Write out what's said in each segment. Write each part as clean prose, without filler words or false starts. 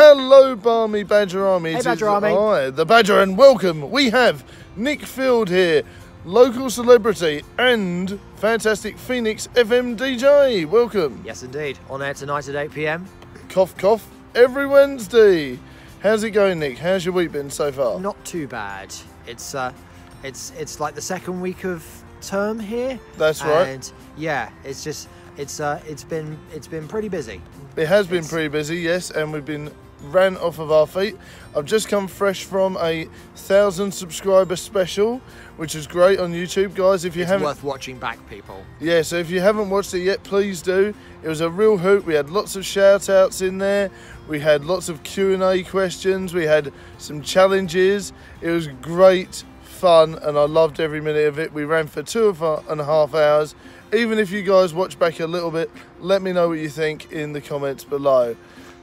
Hello, Barmy Badger Army. Hey, Badger Army. Hi, the Badger, and welcome. We have Nick Field here, local celebrity and fantastic pheonix FM DJ. Welcome. Yes, indeed. On air tonight at 8 PM. Cough, cough. Every Wednesday. How's it going, Nick? How's your week been so far? Not too bad. It's like the second week of term here. That's right. And yeah, it's been pretty busy. It has been pretty busy, yes, and we've been ran off of our feet. I've just come fresh from a 1,000 subscriber special, which is great on YouTube, guys. If you haven't, worth watching back, people. Yeah, so if you haven't watched it yet, please do. It was a real hoot. We had lots of shout outs in there. We had lots of Q&A questions. We had some challenges. It was great fun, and I loved every minute of it. We ran for 2.5 hours. Even if you guys watch back a little bit, let me know what you think in the comments below.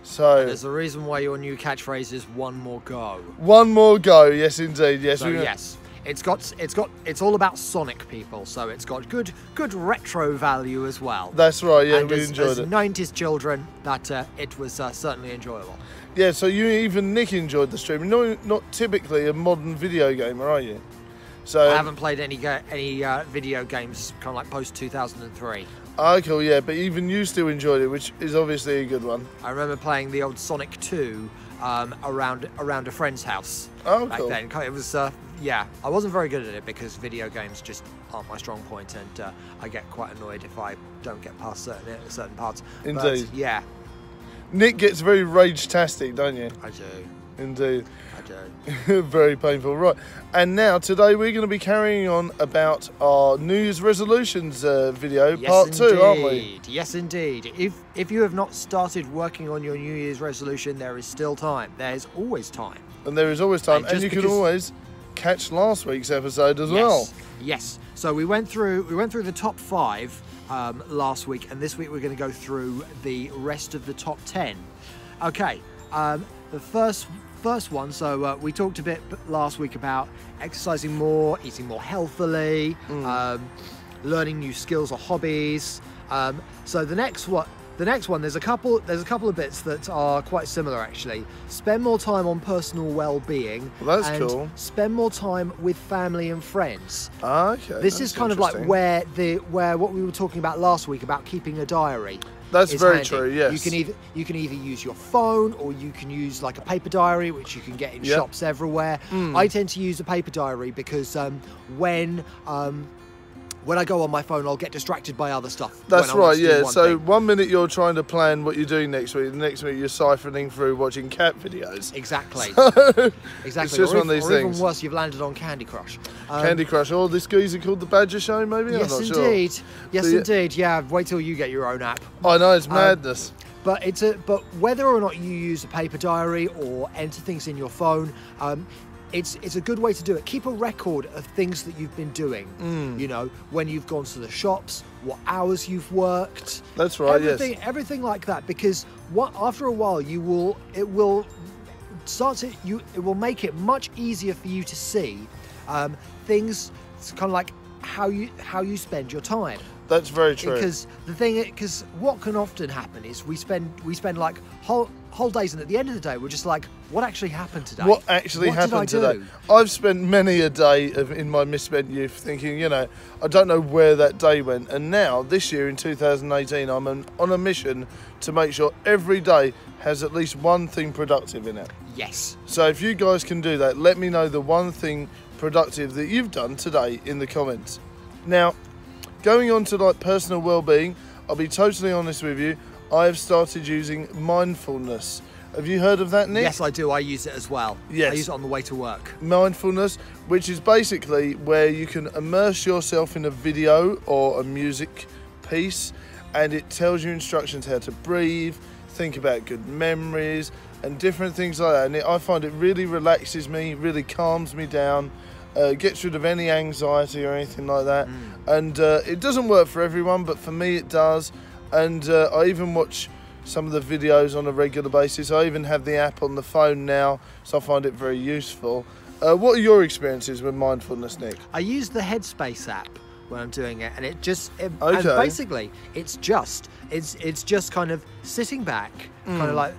So there's a reason why your new catchphrase is "one more go." One more go, yes, indeed, yes. So yes, it's all about Sonic, people. So it's got good retro value as well. That's right. Yeah, and we enjoyed it. 90s children, that it was certainly enjoyable. Yeah. So even Nick enjoyed the stream. No, not typically a modern video gamer, are you? So I haven't played any video games kind of like post 2003. Oh, cool, yeah, but even you still enjoyed it, which is obviously a good one. I remember playing the old Sonic 2 around a friend's house. Oh, back cool. then. It was yeah, I wasn't very good at it because video games just aren't my strong point, and I get quite annoyed if I don't get past certain parts. Indeed. But, yeah. Nick gets very rage-tastic, don't you? I do. Indeed. I do. Very painful, right. And now, today, we're going to be carrying on about our New Year's resolutions video, yes, part 2, indeed. aren't we? Yes, indeed. If you have not started working on your New Year's resolution, there is still time. There's always time. And there is always time, and you can always catch last week's episode as well. Yes. So we went through the top 5 last week, and this week we're going to go through the rest of the top 10. Okay. The first one, so we talked a bit last week about exercising more, eating more healthily, learning new skills or hobbies. So the next one, there's a couple of bits that are quite similar actually. Spend more time on personal well-being. Well, that's and cool. Spend more time with family and friends. Okay. This is kind of like where what we were talking about last week about keeping a diary. That's very handy. true, yes. You can either use your phone, or you can use like a paper diary, which you can get in shops everywhere. I tend to use a paper diary because when I go on my phone, I'll get distracted by other stuff. That's right, yeah. So 1 minute you're trying to plan what you're doing next week, the next week you're siphoning through watching cat videos. Exactly. So, exactly. It's just one of these or things. Even worse, you've landed on Candy Crush. Candy Crush. Oh, this geezer called the Badger Show, maybe? Yes, I'm not indeed. sure. Yes, indeed. Yeah. Wait till you get your own app. I know, it's madness. But whether or not you use a paper diary or enter things in your phone, it's a good way to do it. Keep a record of things that you've been doing. You know, when you've gone to the shops, what hours you've worked. That's right. Everything like that. Because after a while, it will make it much easier for you to see things. It's kind of like how you spend your time. That's very true. Because what can often happen is we spend like whole days, and at the end of the day we're just like, what actually happened today? What actually happened today? I've spent many a day in my misspent youth thinking, you know, I don't know where that day went. And now, this year in 2018, I'm on a mission to make sure every day has at least one thing productive in it. Yes. So if you guys can do that, let me know the one thing productive that you've done today in the comments. Now, going on to like personal well-being, I'll be totally honest with you, I have started using mindfulness. Have you heard of that, Nick? Yes, I do. I use it as well. Yes. I use it on the way to work. Mindfulness, which is basically where you can immerse yourself in a video or a music piece, and it tells you instructions how to breathe, think about good memories, and different things like that. And I find it really relaxes me, really calms me down, gets rid of any anxiety or anything like that. And it doesn't work for everyone, but for me it does. And I even watch some of the videos on a regular basis. I even have the app on the phone now, so I find it very useful. What are your experiences with mindfulness, Nick? I use the Headspace app when I'm doing it, and and okay. basically it's just kind of sitting back, kind of like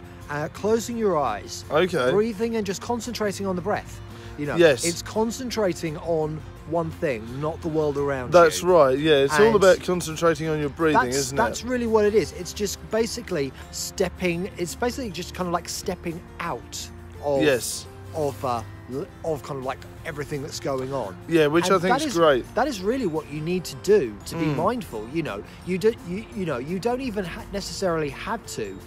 closing your eyes, Okay. breathing and just concentrating on the breath. You know, Yes. it's concentrating on one thing, not the world around That's you. right, yeah. It's all And about concentrating on your breathing, isn't it? That's really what it is. It's just basically it's basically just kind of like stepping out of Yes. of kind of like everything that's going on. Yeah, which And I think is great. That is really what you need to do to be mindful. You know, you don't even necessarily have to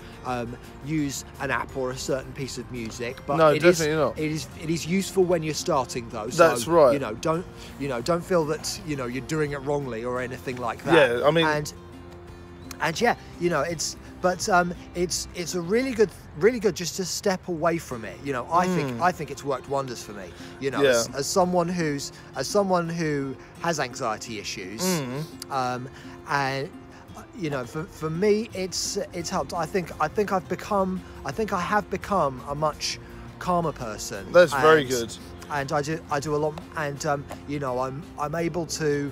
use an app or a certain piece of music, but No, definitely not. It is useful when you're starting though. So, That's right. Don't feel that you're doing it wrongly or anything like that. Yeah, I mean, and yeah, it's a really good just to step away from it. You know, I think it's worked wonders for me. You know, Yeah. as someone who has anxiety issues, and you know, for me, it's helped. I think I have become a much calmer person. That's very good. And I do a lot, and I'm able to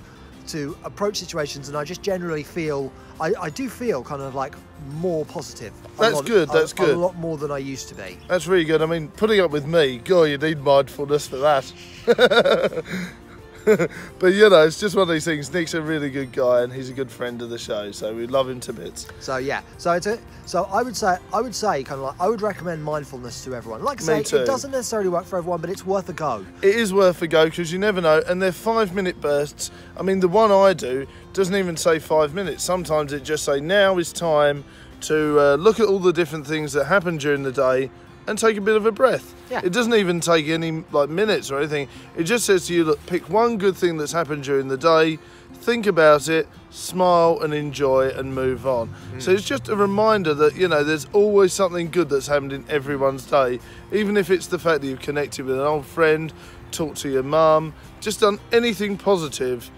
approach situations, and I just generally feel I do feel kind of like more positive. That's good. That's good. A lot more than I used to be. That's really good. I mean, putting up with me, God, you need mindfulness for that. But it's just one of these things. Nick's a really good guy, and he's a good friend of the show, so we love him to bits. So yeah, so I would say kind of like I would recommend mindfulness to everyone. Like I Me say, too. it doesn't necessarily work for everyone, but it's worth a go. It is worth a go because you never know, and they're 5-minute bursts. I mean, the one I do doesn't even say 5 minutes. Sometimes it just say now is time to look at all the different things that happen during the day and take a bit of a breath. Yeah. It doesn't even take any minutes or anything. It just says to you, look, pick one good thing that's happened during the day, think about it, smile and enjoy and move on. So it's just a reminder that, there's always something good that's happened in everyone's day, even if it's the fact that you've connected with an old friend, talked to your mum, just done anything positive,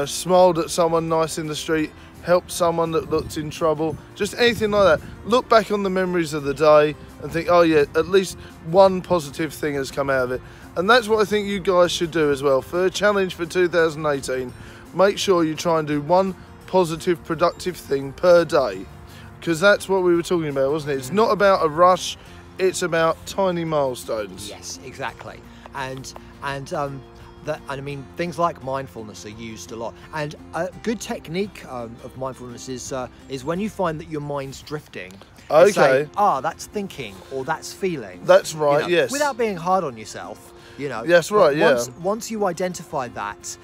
smiled at someone nice in the street, helped someone that looked in trouble, just anything like that. Look back on the memories of the day and think, oh yeah, at least one positive thing has come out of it. And that's what I think you guys should do as well. For a challenge for 2018, make sure you try and do one positive, productive thing per day. Because that's what we were talking about, wasn't it? It's not about a rush, it's about tiny milestones. Yes, exactly. And I mean, things like mindfulness are used a lot. And a good technique of mindfulness is when you find that your mind's drifting. Okay. Say, that's thinking or that's feeling. That's right, yes. Without being hard on yourself, That's right, yeah. Once you identify that,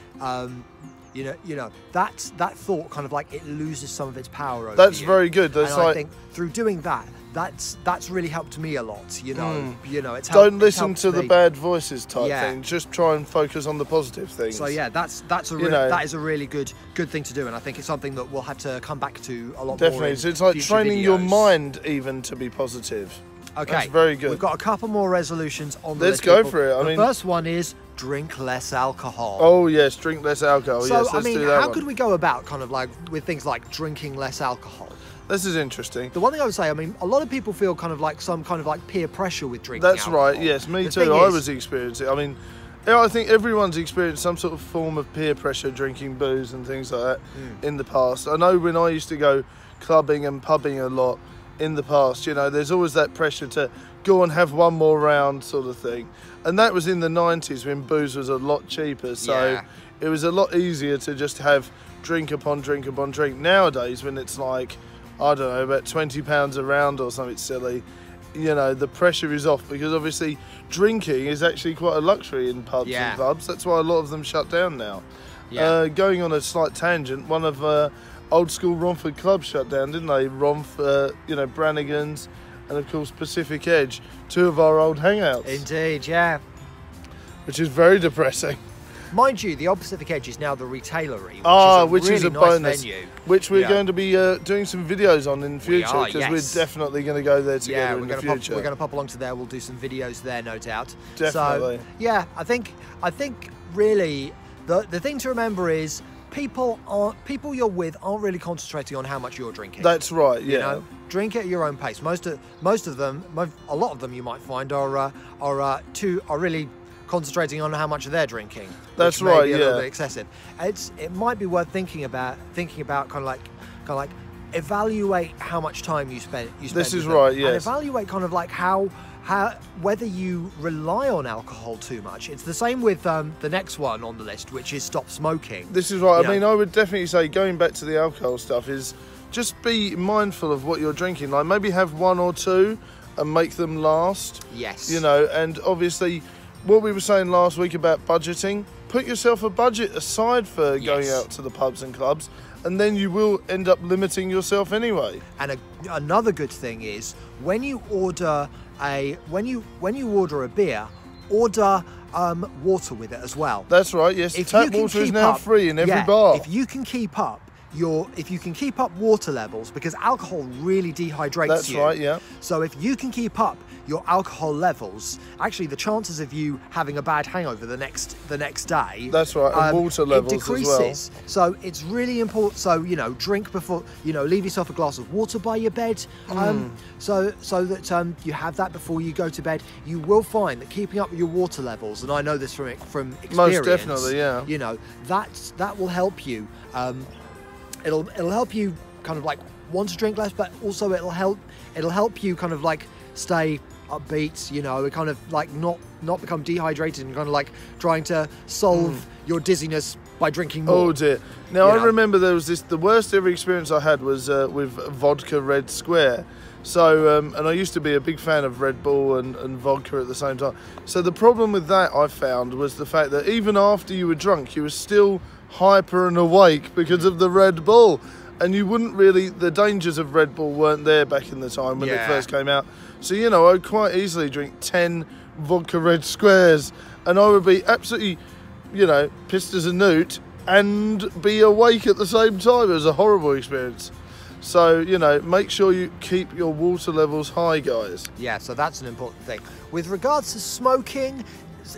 that thought kind of like it loses some of its power over you. That's very good. That's and I think through doing that, that's really helped me a lot. It's helped, don't listen it's to helped the me. bad voices type Yeah. thing. Just try and focus on the positive things. So yeah, that is a really good thing to do, and I think it's something that we'll have to come back to a lot more. Definitely. In So it's like future training your videos. mind even to be positive. Okay, That's very good. We've got a couple more resolutions on the Let's list. go people. for it. The first one is drink less alcohol. Oh yes, drink less alcohol. So Yes, let's do that how one. could we go about kind of like with things like drinking less alcohol? This is interesting. The one thing I would say, I mean, a lot of people feel kind of like some kind of like peer pressure with drinking That's alcohol. right. Yes, me The too. thing I is- was experiencing. I mean, I think everyone's experienced some sort of form of peer pressure drinking booze and things like that in the past. I know when I used to go clubbing and pubbing a lot in the past, there's always that pressure to go and have one more round sort of thing. And that was in the 90s when booze was a lot cheaper. So Yeah. it was a lot easier to just have drink upon drink upon drink. Nowadays, when it's like, I don't know, about £20 a round or something silly, the pressure is off because obviously drinking is actually quite a luxury in pubs Yeah. and clubs. That's why a lot of them shut down now. Yeah. Going on a slight tangent, one of old school Romford clubs shut down, didn't they? Brannigan's and of course Pacific Edge, two of our old hangouts, Indeed, yeah. which is very depressing. Mind you, the old Pacific Edge is now the Retailery, Which which is a really nice bonus, venue. which we're Yeah. going to be doing some videos on in future are, because yes. we're definitely going to go there together Yeah, in the future. we're going to pop along to there. We'll do some videos there, no doubt. Definitely. So, yeah, I think really the thing to remember is people you're with aren't really concentrating on how much you're drinking. That's right. Yeah. Drink at your own pace. A lot of them you might find are really concentrating on how much they're drinking. That's which may right, be a little yeah. bit excessive. It might be worth thinking about kind of like evaluate how much time you spend. This is with them, right, yes. And evaluate kind of like how whether you rely on alcohol too much. It's the same with the next one on the list, which is stop smoking. This is right. You I mean, know. I would definitely say, going back to the alcohol stuff, is just be mindful of what you're drinking. Like, maybe have one or two and make them last. Yes. You know, and obviously, what we were saying last week about budgeting, put yourself a budget aside for going Yes. out to the pubs and clubs, and then you will end up limiting yourself anyway. And another good thing is when you order when you order a beer, order water with it as well. That's right. Yes, If tap you can water is keep now up- free in every yeah, bar. If you can keep up water levels, because alcohol really dehydrates That's you. right. Yeah. So if you can keep up your alcohol levels, actually the chances of you having a bad hangover the next day. That's right, and water levels it as well. decreases. So it's really important. So drink before. Leave yourself a glass of water by your bed. So that you have that before you go to bed. You will find that keeping up with your water levels, and I know this from experience. Most definitely, yeah. That will help you. It'll help you kind of like want to drink less, but also it'll help you kind of like stay upbeat, kind of like not become dehydrated and kind of like trying to solve your dizziness by drinking more. Oh dear. Now, I remember there was the worst ever experience I had was with vodka Red Square. So, and I used to be a big fan of Red Bull and vodka at the same time. So the problem with that, I found, was the fact that even after you were drunk, you were still hyper and awake because of the Red Bull. And you wouldn't really, the dangers of Red Bull weren't there back in the time when it first came out. So, I'd quite easily drink 10 vodka Red Squares and I would be absolutely, pissed as a newt and be awake at the same time. It was a horrible experience. So, make sure you keep your water levels high, guys. Yeah, so that's an important thing. With regards to smoking,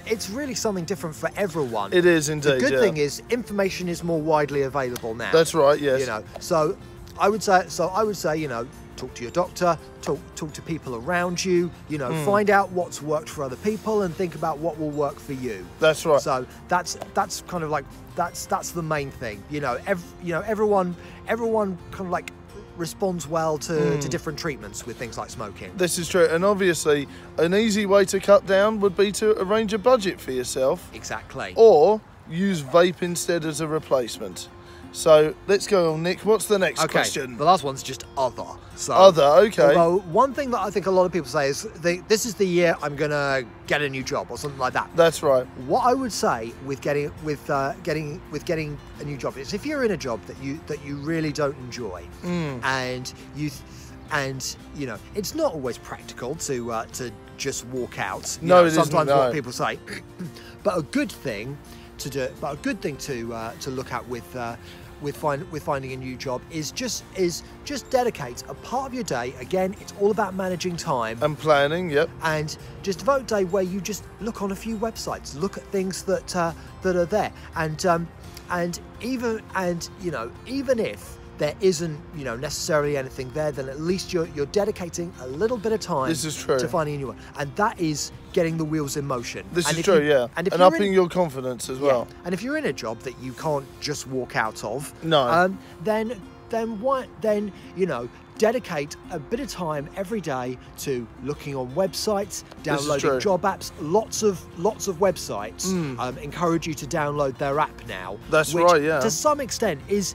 it's really something different for everyone. It is indeed. The good thing is information is more widely available now. That's right, yes. So I would say, talk to your doctor, talk to people around you, find out what's worked for other people and think about what will work for you. That's right. So that's kind of like that's the main thing. Everyone kind of like responds well to different treatments with things like smoking. This is true, and obviously an easy way to cut down would be to arrange a budget for yourself. Exactly. Or use vape instead as a replacement. So let's go on, Nick. What's the next question? The last one's just other. So, other, okay. Although one thing that I think a lot of people say is this is the year I'm gonna get a new job or something like that. That's right. What I would say with getting a new job is if you're in a job that you really don't enjoy and it's not always practical to just walk out. No, it sometimes isn't, no. what people say, but a good thing to look at with finding a new job is just dedicate a part of your day. Again, it's all about managing time And planning, yep. and just devote a day where you just look on a few websites, look at things that are there, and even if there isn't necessarily anything there, then at least you're dedicating a little bit of time. This is true. To finding a new one, and that is getting the wheels in motion. This is true, yeah. And upping your confidence as well. And if you're in a job that you can't just walk out of, No. then dedicate a bit of time every day to looking on websites, downloading true. job apps. Lots of websites encourage you to download their app now. That's which, right, yeah. To some extent is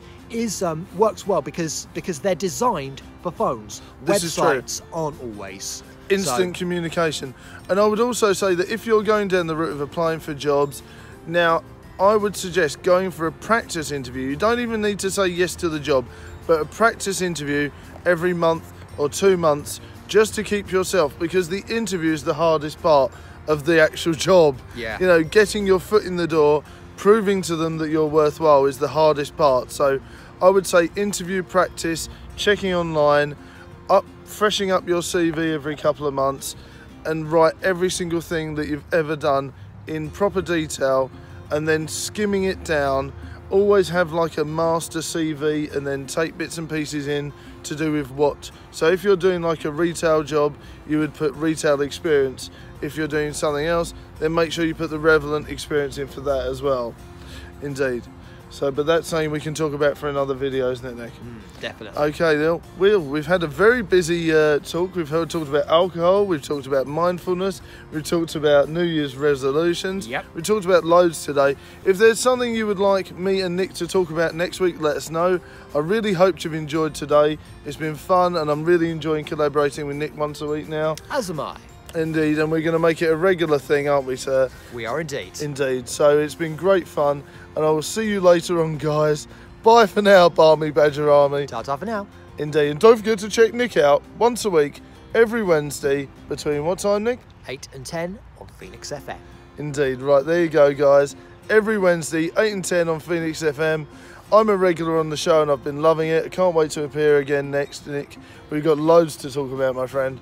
works well because they're designed for phones. This is true. Websites aren't always. Instant communication. And I would also say that if you're going down the route of applying for jobs, now I would suggest going for a practice interview. You don't even need to say yes to the job, but a practice interview every month or 2 months just to keep yourself, because the interview is the hardest part of the actual job. Yeah. Getting your foot in the door, proving to them that you're worthwhile is the hardest part. So I would say interview practice, checking online, freshening up your CV every couple of months, and write every single thing that you've ever done in proper detail, and then skimming it down. Always have like a master CV and then take bits and pieces in to do with what. So if you're doing like a retail job, you would put retail experience. If you're doing something else, then make sure you put the relevant experience in for that as well. Indeed. So, but that's something we can talk about for another video, isn't it, Nick? Definitely. Okay, then, we've had a very busy talk. We've talked about alcohol, we've talked about mindfulness, we've talked about New Year's resolutions. Yep. We talked about loads today. If there's something you would like me and Nick to talk about next week, let us know. I really hope you've enjoyed today. It's been fun, and I'm really enjoying collaborating with Nick once a week now. As am I. Indeed, and we're going to make it a regular thing, aren't we, sir? We are indeed. Indeed. So it's been great fun, and I will see you later on, guys. Bye for now, Barmy Badger Army. Ta-ta for now. Indeed, and don't forget to check Nick out once a week, every Wednesday, between what time, Nick? 8 and 10 on Phoenix FM. Indeed, right, there you go, guys. Every Wednesday, 8 and 10 on Phoenix FM. I'm a regular on the show, and I've been loving it. I can't wait to appear again next, Nick. We've got loads to talk about, my friend.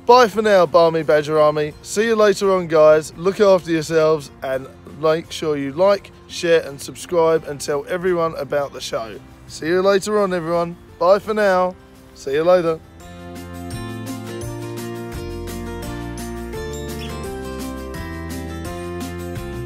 Bye for now, Barmy Badger Army. See you later on, guys. Look after yourselves and make sure you like, share and subscribe and tell everyone about the show. See you later on, everyone. Bye for now. See you later.